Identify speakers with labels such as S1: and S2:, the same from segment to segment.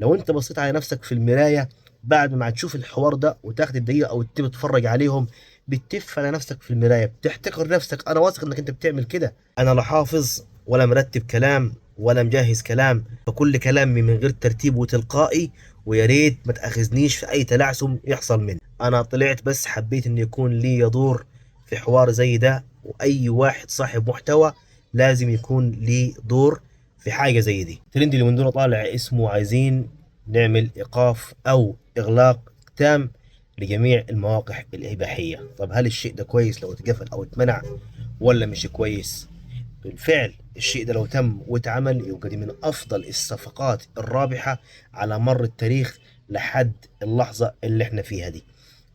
S1: لو انت بصيت على نفسك في المراية بعد ما تشوف الحوار ده وتاخد الدقيقة او التيم تتفرج عليهم، بتتف على نفسك في المراية، بتحتقر نفسك. انا واثق انك انت بتعمل كده. انا لا حافظ ولا مرتب كلام ولا مجهز كلام، فكل كلامي من غير ترتيب وتلقائي، ويا ريت ما تاخذنيش في اي تلعثم يحصل مني. انا طلعت بس حبيت ان يكون لي دور في حوار زي ده، واي واحد صاحب محتوى لازم يكون ليه دور في حاجة زي دي. ترند اللي من دول طالع اسمه عايزين نعمل إيقاف أو إغلاق تام لجميع المواقع الإباحية. طب هل الشيء ده كويس لو اتقفل أو اتمنع ولا مش كويس؟ بالفعل الشيء ده لو تم واتعمل يبقى دي من أفضل الصفقات الرابحة على مر التاريخ لحد اللحظة اللي احنا فيها دي.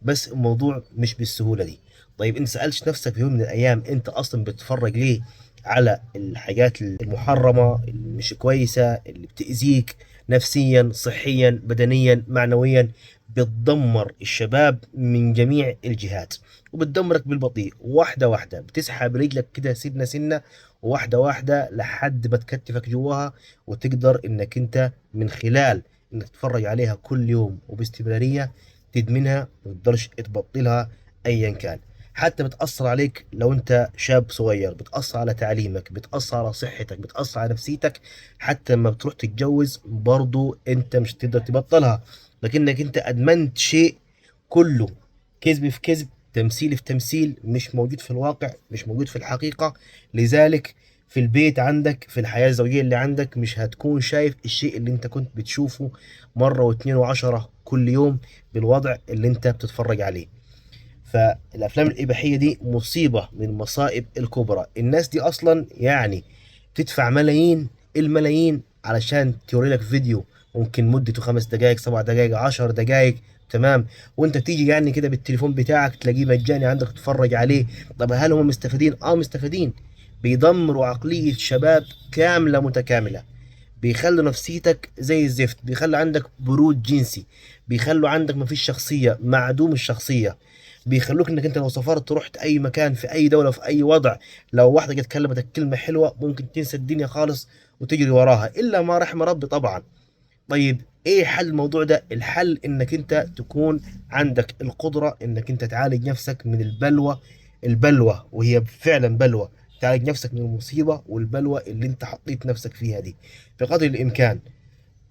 S1: بس الموضوع مش بالسهولة دي. طيب انت سألتش نفسك في يوم من الأيام انت أصلا بتتفرج ليه على الحاجات المحرمة اللي مش كويسة اللي بتأذيك نفسيا صحيا بدنيا معنويا؟ بتدمر الشباب من جميع الجهات، وبتدمرك بالبطيء، واحدة واحدة بتسحب رجلك كده سنة سنة، واحدة واحدة لحد ما تكتفك جواها، وتقدر انك انت من خلال انك تتفرج عليها كل يوم وباستمرارية تدمنها، ما تقدرش تبطلها ايا كان. حتى بتأثر عليك لو انت شاب صغير، بتأثر على تعليمك، بتأثر على صحتك، بتأثر على نفسيتك. حتى لما بتروح تتجوز برضو انت مش تقدر تبطلها، لكنك انت ادمنت شيء كله كذب في كذب، تمثيل في تمثيل، مش موجود في الواقع، مش موجود في الحقيقة. لذلك في البيت عندك، في الحياة الزوجية اللي عندك، مش هتكون شايف الشيء اللي انت كنت بتشوفه مرة واتنين وعشرة كل يوم بالوضع اللي انت بتتفرج عليه. فالافلام الاباحيه دي مصيبه من المصائب الكبرى. الناس دي اصلا يعني تدفع ملايين الملايين علشان توري لك فيديو ممكن مدته 5 دقائق 7 دقائق 10 دقائق، تمام، وانت تيجي يعني كده بالتليفون بتاعك تلاقيه مجاني عندك تتفرج عليه. طب هل هم مستفيدين؟ اه مستفيدين. بيدمروا عقلية شباب كاملة متكاملة، بيخلوا نفسيتك زي الزفت، بيخلوا عندك برود جنسي، بيخلوا عندك مفيش شخصية، معدوم الشخصية. بيخلوك انك انت لو سافرت رحت اي مكان في اي دولة في اي وضع، لو واحدة جت كلمتك كلمة حلوة ممكن تنسى الدنيا خالص وتجري وراها، الا ما رحم ربي طبعا. طيب ايه حل الموضوع ده؟ الحل انك انت تكون عندك القدرة انك انت تعالج نفسك من البلوى. البلوى وهي فعلا بلوى، تعالج نفسك من المصيبة والبلوى اللي انت حطيت نفسك فيها دي بقدر الامكان.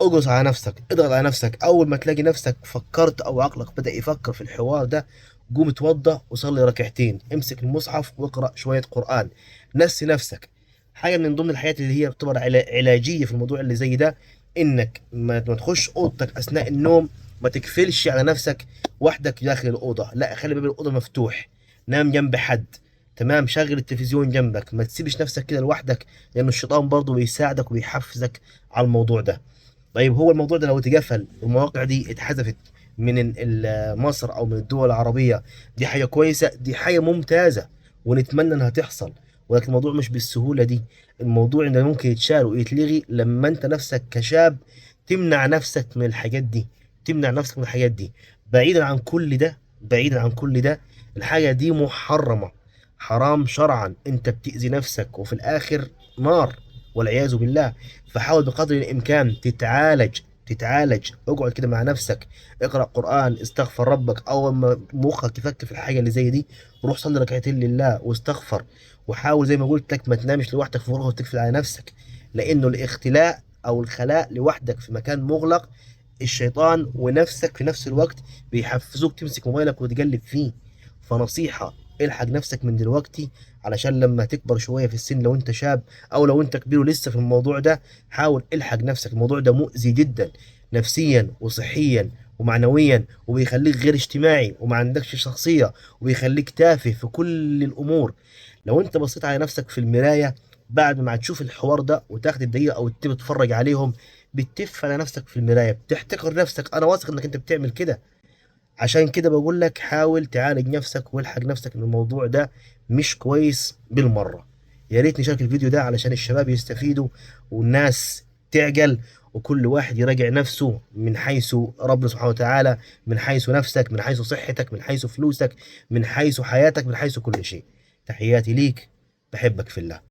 S1: اقص على نفسك، اضغط على نفسك، اول ما تلاقي نفسك فكرت او عقلك بدأ يفكر في الحوار ده، قوم اتوضى وصلي ركعتين، امسك المصحف واقرأ شوية قرآن، نسي نفسك. حاجة من ضمن الحاجات اللي هي بتعتبر علاجية في الموضوع اللي زي ده، انك ما تخش اوضتك اثناء النوم، ما تقفلش على نفسك وحدك داخل الأوضة، لا خلي باب الأوضة مفتوح، نام جنب حد، تمام، شغل التلفزيون جنبك، ما تسيبش نفسك كده لوحدك، لأن الشيطان برضه بيساعدك وبيحفزك على الموضوع ده. طيب هو الموضوع ده لو اتقفل والمواقع دي اتحذفت من مصر او من الدول العربية، دي حاجة كويسة، دي حاجة ممتازة ونتمنى انها تحصل. ولكن الموضوع مش بالسهولة دي. الموضوع انه ممكن يتشال ويتلغي لما انت نفسك كشاب تمنع نفسك من الحاجات دي، تمنع نفسك من الحاجات دي. بعيدا عن كل ده، بعيدا عن كل ده، الحاجة دي محرمة، حرام شرعا، انت بتأذي نفسك وفي الاخر نار والعياذ بالله. فحاول بقدر الامكان تتعالج، تتعالج، اقعد كده مع نفسك، اقرا قران، استغفر ربك. اول ما مخك يفكر في الحاجه اللي زي دي، روح صلي ركعتين لله واستغفر. وحاول زي ما قلت لك ما تنامش لوحدك في غرفه وتقفل على نفسك، لانه الاختلاء او الخلاء لوحدك في مكان مغلق، الشيطان ونفسك في نفس الوقت بيحفزوك تمسك موبايلك وتقلب فيه. فنصيحه، الحق نفسك من دلوقتي علشان لما تكبر شويه في السن، لو انت شاب او لو انت كبير ولسه في الموضوع ده، حاول الحق نفسك. الموضوع ده مؤذي جدا نفسيا وصحيا ومعنويا، وبيخليك غير اجتماعي وما عندكش شخصية، وبيخليك تافه في كل الامور. لو انت بصيت على نفسك في المراية بعد ما تشوف الحوار ده وتاخد الدقيقة او التيم تتفرج عليهم، بتتف على نفسك في المراية، بتحتقر نفسك. انا واثق انك انت بتعمل كده. عشان كده بقول لك حاول تعالج نفسك والحق نفسك من الموضوع ده، مش كويس بالمرة. يا ريت نشارك الفيديو ده علشان الشباب يستفيدوا والناس تعجل، وكل واحد يراجع نفسه من حيث ربنا سبحانه وتعالى، من حيث نفسك، من حيث صحتك، من حيث فلوسك، من حيث حياتك، من حيث كل شيء. تحياتي ليك، بحبك في الله.